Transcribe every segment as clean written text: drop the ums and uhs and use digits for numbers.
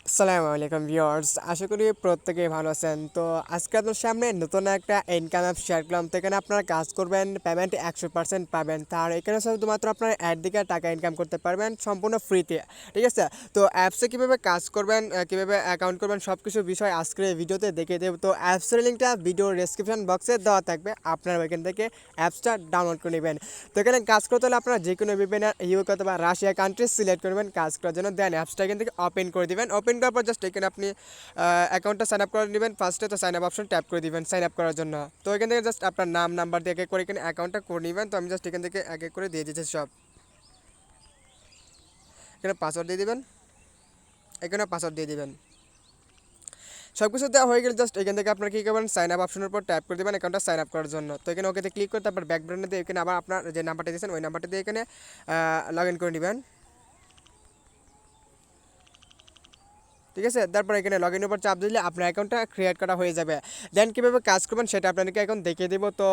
আসসালামু আলাইকুম ভিউয়ার্স, আশা করি প্রত্যেকেই ভালো আছেন। তো আজকে আপনার সামনে নতুন একটা ইনকাম অ্যাপ শেয়ার করলাম। তো এখানে আপনারা কাজ করবেন, পেমেন্ট 100% পাবেন। তার এখানে শুধুমাত্র আপনার অ্যাড দিকে টাকা ইনকাম করতে পারবেন সম্পূর্ণ ফ্রিতে, ঠিক আছে? তো অ্যাপসে কীভাবে কাজ করবেন, কীভাবে অ্যাকাউন্ট করবেন, সব কিছু বিষয় আজকের এই ভিডিওতে দেখিয়ে দেবো। তো অ্যাপসের লিঙ্কটা ভিডিওর ডেসক্রিপশন বক্সে দেওয়া থাকবে, আপনারা ওইখান থেকে অ্যাপসটা ডাউনলোড করে নেবেন। তো এখানে কাজ করতে হলে আপনারা যে কোনো বিভিন্ন ইউকে অথবা রাশিয়া কান্ট্রি সিলেক্ট করবেন কাজ করার জন্য, দেন অ্যাপসটা এখান থেকে ওপেন করে দেবেন। ওপেন করার পর জাস্ট এখানে আপনি অ্যাকাউন্টটা সাইন আপ করে নেবেন। ফার্স্টে তো সাইন আপ অপশন ট্যাপ করে দিবেন সাইন আপ করার জন্য। তো এখান থেকে জাস্ট আপনার নাম নাম্বার দিয়ে এক এক করে এখানে অ্যাকাউন্টটা করে নেবেন। তো আমি জাস্ট এখান থেকে এক এক করে দিয়ে দিচ্ছি সব। এখানে পাসওয়ার্ড দিয়ে দেবেন, এখানে পাসওয়ার্ড দিয়ে দেবেন। সব কিছু দেওয়া হয়ে গেলে জাস্ট এখান থেকে আপনার কী করবেন, সাইন আপ অপশনের উপর ট্যাপ করে দেবেন অ্যাকাউন্টটা সাইন আপ করার জন্য। তো এখানে ওকেতে ক্লিক করে তারপর ব্যাক বাটনে দিয়ে এখানে আবার আপনার যে নাম্বারটা দিয়েছেন ওই নাম্বারটা দিয়ে এখানে লগ ইন করে নেবেন, ঠিক আছে? তারপর এখানে লগ ইনের উপর চাপ দিলে আপনার অ্যাকাউন্টটা ক্রিয়েট করা হয়ে যাবে। দেন কীভাবে কাজ করবেন সেটা আপনাদেরকে এখন দেখিয়ে দেবো। তো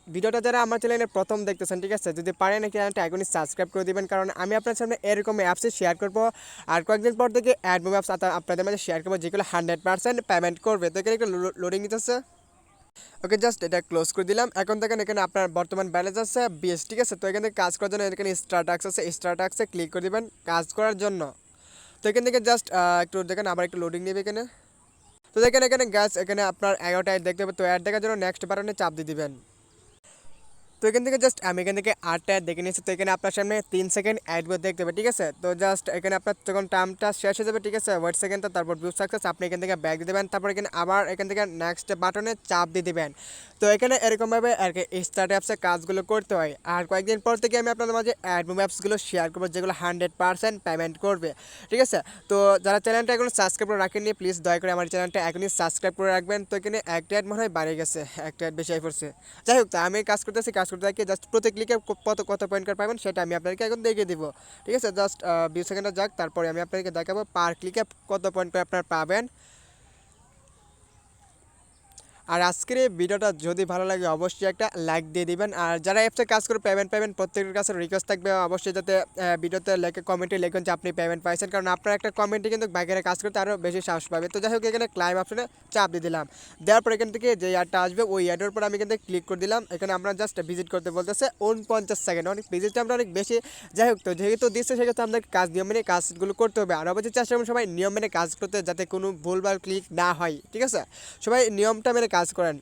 ভিডিওটা যারা আমার চ্যানেলে প্রথম দেখতেছেন, ঠিক আছে, যদি পারেন এই চ্যানেলটা এখনই সাবস্ক্রাইব করে দেবেন, কারণ আমি আপনার সামনে এরকম অ্যাপসে শেয়ার করবো। আর কয়েকদিন পর থেকে অ্যাডমিন অ্যাপস আপনাদের মাঝে শেয়ার করবো যেগুলো 100% পেমেন্ট করবে। তো এখানে একটু লোডিং নিতেছে। ওকে, জাস্ট এটা ক্লোজ করে দিলাম। এখন দেখেন এখানে আপনার বর্তমান ব্যালেন্স আছে 20, ঠিক আছে? তো এখান থেকে কাজ করার জন্য এখানে স্টার টাস্ক আছে, স্টার টাস্কে ক্লিক করে দেবেন কাজ করার জন্য। তো এখান থেকে জাস্ট একটু দেখেন আবার একটু লোডিং নেবে এখানে। তো দেখেন এখানে গ্যাস এখানে আপনার 11টা অ্যাড দেখতে হবে। তো অ্যাড দেখার জন্য নেক্সট বাটনে চাপ দিয়ে দিবেন। তো এখান থেকে জাস্ট আমি এখান থেকে 8টা অ্যাড দেখে নিয়েছি। তো এখানে আপনার সামনে 3 সেকেন্ড অ্যাডগুলো দেখতে হবে, ঠিক আছে? তো জাস্ট এখানে আপনার যখন টার্মটা শেষ হয়ে যাবে, ঠিক আছে, ওয়েট সেকেন্ডটা, তারপর ভিউ সাকসেস, আপনি এখান থেকে ব্যাক দিয়ে দেবেন। তারপর এখানে আবার এখান থেকে নেক্সট বাটনে চাপ দিয়ে দেবেন। তো এখানে এরকমভাবে আর কি স্টার্ট অ্যাপসে কাজগুলো করতে হয়। আর কয়েকদিন পর থেকে আমি আপনাদের মাঝে অ্যাডমিন অ্যাপসগুলো শেয়ার করবো যেগুলো 100% পেমেন্ট করবে, ঠিক আছে? তো যারা চ্যানেলটা এখন সাবস্ক্রাইব করে রাখেননি, প্লিজ দয়া করে আমার চ্যানেলটা এখনই সাবস্ক্রাইব করে রাখবেন। তো এখানে একটা অ্যাড মনে হয় বাড়ে গেছে, একটা অ্যাড বেশি পড়ছে। যাই হোক, তো আমি কাজ করতে থাকি জাস্ট প্রতি ক্লিকে কত কত পয়েন্ট কার্ড পাবেন সেটা আমি আপনাদেরকে এখন দেখিয়ে দিব, ঠিক আছে? জাস্ট 20 সেকেন্ডে যাক, তারপরে আমি আপনাদেরকে দেখাবো পার ক্লিকে কত পয়েন্ট করে আপনারা পাবেন। আর আজকের এই ভিডিওটা যদি ভালো লাগে অবশ্যই একটা লাইক দিয়ে দিবেন। আর যারা অ্যাপসে কাজ করে পেমেন্ট পাবেন প্রত্যেকের কাছে রিকোয়েস্ট থাকবে অবশ্যই যাতে ভিডিওতে কমেন্টে লিখুন যে আপনি পেমেন্ট পাইছেন, কারণ আপনার একটা কমেন্টে কিন্তু বাইকের কাজ করতে আরও বেশি সাহস পাবে। তো যাই হোক, এখানে ক্লাইম অপশনে চাপ দিয়ে দিলাম। দেওয়ার পর এখান থেকে যে অ্যাডটা আসবে ওই অ্যাডের উপর আমি কিন্তু ক্লিক করে দিলাম। এখানে আমরা জাস্ট ভিজিট করতে বলতেছে 49 সেকেন্ড, অনেক ভিজিটটা আমরা অনেক বেশি। যাই হোক, তো যেহেতু দিচ্ছে সেক্ষেত্রে আমাদের কাজ নিয়ম মেনে কাজগুলো করতে হবে। আর অবশ্যই চেষ্টা করবেন সবাই নিয়ম মেনে কাজ করতে, যাতে কোনো ভুলভাল ক্লিক না হয়, ঠিক আছে? সবাই নিয়মটা মেনে কাজ করেন।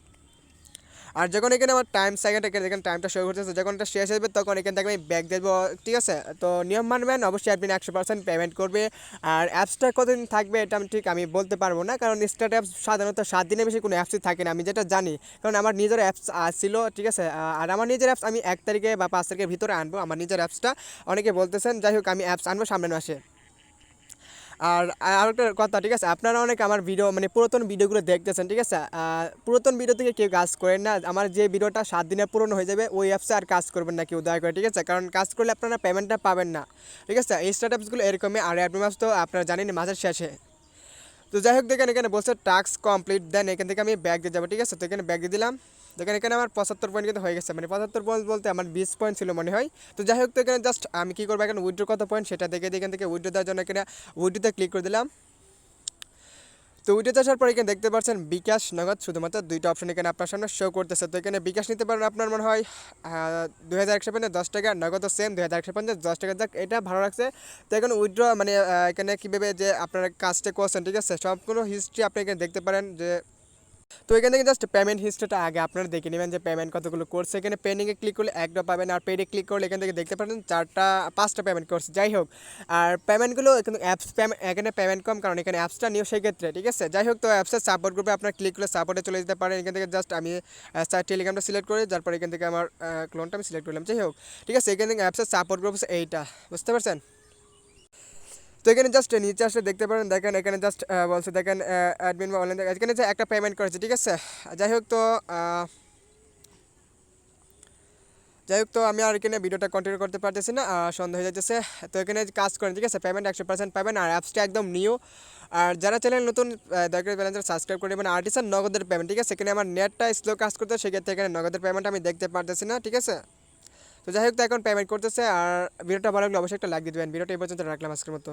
আর যখন এখানে আমার টাইম সেকেন্ড এখানে দেখেন টাইমটা শো করতেছে, যখন এটা শেষ হবে তখন এখান থেকে আমি ব্যাক দেবো, ঠিক আছে? তো নিয়ম মানবেন, অবশ্যই অ্যাডমিন 100% পেমেন্ট করবে। আর অ্যাপসটা কতদিন থাকবে এটা আমি বলতে পারবো না, কারণ স্টার্ট অ্যাপস সাধারণত 7 দিনের বেশি কোনো অ্যাপসই থাকে না, আমি যেটা জানি, কারণ আমার নিজের অ্যাপস ছিল, ঠিক আছে? আর আমার নিজের অ্যাপস আমি 1 তারিখে বা 5 তারিখের ভিতরে আনবো আমার নিজের অ্যাপসটা, অনেকে বলতেছেন। যাই হোক, আমি অ্যাপস আনবো সামনের মাসে। আর আরেকটা কথা, ঠিক আছে, আপনারা অনেক আমার ভিডিও মানে পুরাতন ভিডিওগুলো দেখতেছেন, ঠিক আছে? পুরাতন ভিডিও থেকে কেউ কাজ করেন না। আমার যে ভিডিওটা 7 দিনের পুরনো হয়ে যাবে ওই অ্যাপসে আর কাজ করবেন না কেউ, দয়া করে, ঠিক আছে? কারণ কাজ করলে আপনারা পেমেন্টটা পাবেন না, ঠিক আছে? এই স্টার্ট অ্যাপসগুলো এরকমই। আর অ্যাডমিন অ্যাপস তো আপনারা জানেন মাসের শেষে। তো যাই হোক, দেখেন এখানে বলছে টাস্ক কমপ্লিট, দেন এখান থেকে আমি ব্যাক দিয়ে যাবো, ঠিক আছে? তো এখানে ব্যাক দিয়ে দিলাম। দেখেন এখানে আমার 75 পয়েন্ট কিন্তু হয়ে গেছে, মানে 75 পয়েন্ট বলতে আমার 20 পয়েন্ট ছিল মনে হয়। তো যাই হোক, তো এখানে জাস্ট আমি কী করবো, এখানে উইথড্র কত পয়েন্ট সেটা দেখে এখান থেকে উইথড্র দেওয়ার জন্য এখানে উইথড্রোতে ক্লিক করে দিলাম। তো উইড্রোতে আসার পর এখানে দেখতে পাচ্ছেন বিকাশ, নগদ, শুধুমাত্র দুইটা অপশন এখানে আপনার সামনে শো করতেছে। তো এখানে বিকাশ নিতে পারেন আপনার মনে হয় 2150 10 টাকা, নগদও সেম 2150 10 টাকা। যাক, এটা ভালো লাগছে। তো এখানে উইথড্র মানে এখানে কীভাবে যে আপনারা কাজটা করছেন, ঠিক আছে, সম্পূর্ণ হিস্ট্রি আপনি এখানে দেখতে পারেন যে। তো এখান থেকে জাস্ট পেমেন্ট হিস্ট্রিটা আগে আপনারা দেখে নেবেন যে পেমেন্ট কতগুলো করছে। এখানে পেন্ডিংয়ে ক্লিক করলে 1টা পাবেন, আর পেডে ক্লিক করলে এখান থেকে দেখতে পারেন 5টা পেমেন্ট করছে। যাই হোক, আর পেমেন্টগুলো এখানে এখানে পেমেন্ট কম, কারণ এখানে অ্যাপসটা নিউ সেক্ষেত্রে, ঠিক আছে? যাই হোক, তো অ্যাপসের সাপোর্ট গ্রুপে আপনার ক্লিক করলে সাপোর্টে চলে যেতে পারেন। এখান থেকে জাস্ট আমি টেলিগ্রামটা সিলেক্ট করে তারপর এখান থেকে আমার ক্লোনটা আমি সিলেক্ট করলাম। যাই হোক, ঠিক আছে, এখান থেকে অ্যাপসের সাপোর্ট গ্রুপ এইটা, বুঝতে পারছেন? তো এখানে জাস্ট নিচে আসলে দেখতে পারেন, দেখেন এখানে জাস্ট বলছে, দেখেন অ্যাডমিন বা অনলাইন, এখানে যে একটা পেমেন্ট করেছে, ঠিক আছে? যাই হোক, তো আমি আর এখানে ভিডিওটা কন্টিনিউ করতে পারতেছি না, সন্ধ্যা হয়ে যাচ্ছে। তো এখানে কাজ করেন, ঠিক আছে, পেমেন্ট 100% পাবেন। আর অ্যাপসটা একদম নিউ। আর যারা চ্যানেল নতুন দয়া করে চ্যানেলটা সাবস্ক্রাইব করে নেবেন। আর্টিসান নগদের পেমেন্ট, ঠিক আছে? এখানে আমার নেটটা স্লো কাজ করতে, সেক্ষেত্রে এখানে নগদের পেমেন্ট আমি দেখতে পারতেছি না, ঠিক আছে? তো যাই হোক, তো এখন পেমেন্ট করতেছে। আর ভিডিওটা ভালো লাগলে অবশ্যই একটা লাইক দিয়ে দেবেন। ভিডিওটা এই পর্যন্ত রাখলাম আজকের মতো।